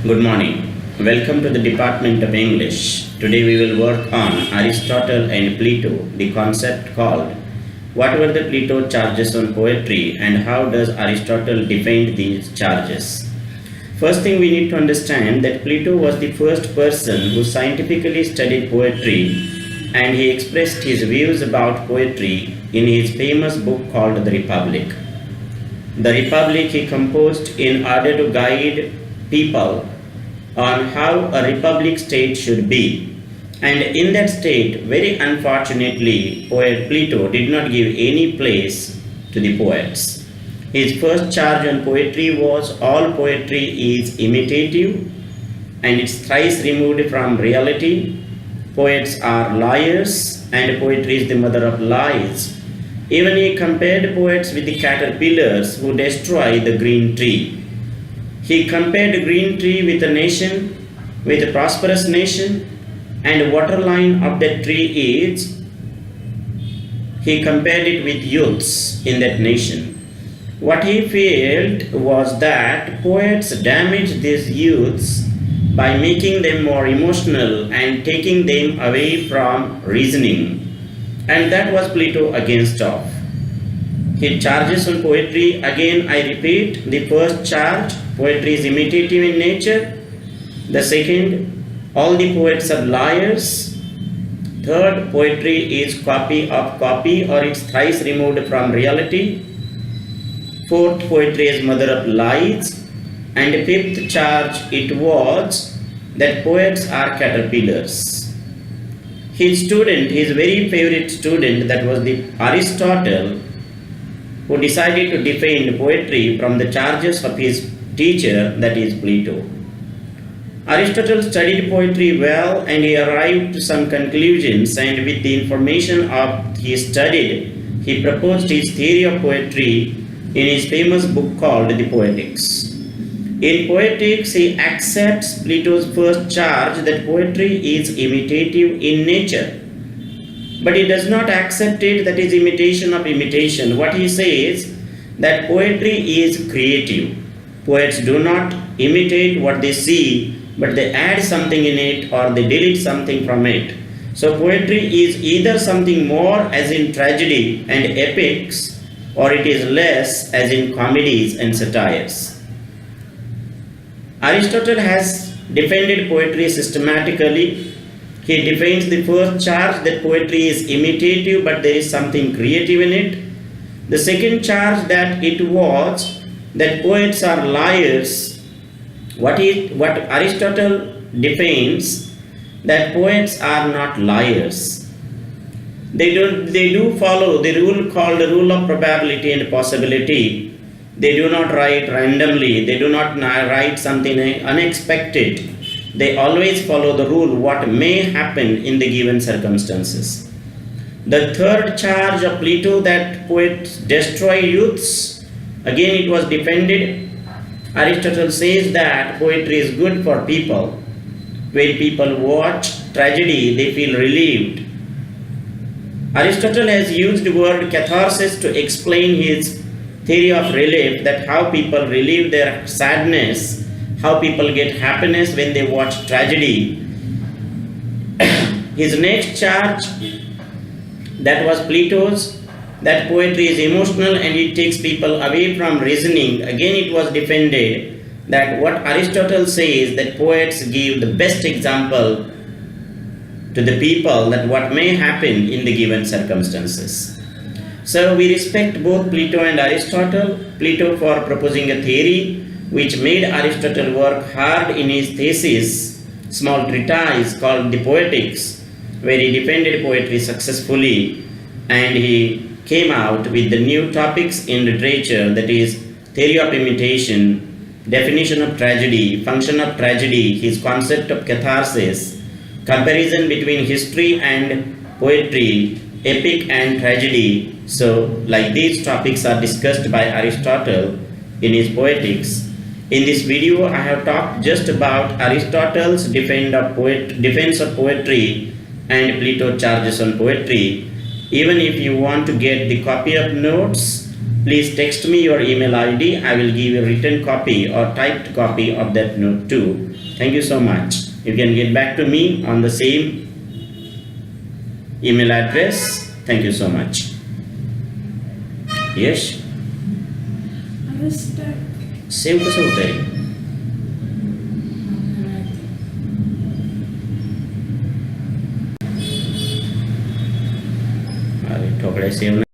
Good morning. Welcome to the Department of English. Today we will work on Aristotle and Pluto, the concept called what were the Pluto charges on poetry and how does Aristotle define these charges. First thing we need to understand that Pluto was the first person who scientifically studied poetry and he expressed his views about poetry in his famous book called The Republic. The Republic he composed in order to guide people on how a republic state should be. And in that state, very unfortunately, poet Pluto did not give any place to the poets. His first charge on poetry was all poetry is imitative and it's thrice removed from reality. Poets are liars and poetry is the mother of lies. Even he compared poets with the caterpillars who destroy the green tree. He compared a green tree with a nation, with a prosperous nation, and waterline of that tree is, he compared it with youths in that nation. What he felt was that poets damaged these youths by making them more emotional and taking them away from reasoning. And that was Plato against of. His charges on poetry, again I repeat, the first charge, poetry is imitative in nature. The second, all the poets are liars. Third, poetry is copy of copy or it's thrice removed from reality. Fourth, poetry is mother of lies. And fifth charge, it was that poets are caterpillars. His student, his very favorite student, that was the Aristotle, who decided to defend poetry from the charges of his teacher, that is Plato. Aristotle studied poetry well and he arrived to some conclusions, and with the information of he studied, he proposed his theory of poetry in his famous book called The Poetics. In Poetics, he accepts Plato's first charge that poetry is imitative in nature. But he does not accept it that is imitation of imitation. What he says that poetry is creative. Poets do not imitate what they see, but they add something in it or they delete something from it. So poetry is either something more as in tragedy and epics, or it is less as in comedies and satires. Aristotle has defended poetry systematically. He defends the first charge that poetry is imitative but there is something creative in it. The second charge that it was that poets are liars. What Aristotle defends that poets are not liars. They do follow the rule called the rule of probability and possibility. They do not write randomly. They do not write something unexpected. They always follow the rule what may happen in the given circumstances. The third charge of Plato that poets destroy youths, again it was defended. Aristotle says that poetry is good for people. When people watch tragedy, they feel relieved. Aristotle has used the word catharsis to explain his theory of relief, that how people relieve their sadness, how people get happiness when they watch tragedy. His next charge, that was Plato's, that poetry is emotional and it takes people away from reasoning. Again it was defended that what Aristotle says, that poets give the best example to the people that what may happen in the given circumstances. So we respect both Plato and Aristotle. Plato for proposing a theory which made Aristotle work hard in his thesis, small treatise called The Poetics, where he defended poetry successfully and he came out with the new topics in literature, that is theory of imitation, definition of tragedy, function of tragedy, his concept of catharsis, comparison between history and poetry, epic and tragedy. So like these topics are discussed by Aristotle in his Poetics. In this video, I have talked just about Aristotle's defense of poetry and Plato charges on poetry. Even if you want to get the copy of notes, Please text me your email ID. I will give you a written copy or typed copy of that note too. Thank you so much. You can get back to me on the same email address. Thank you so much. Yes? I was stuck. Save कसं होत आहे? अरे ठोकड्या save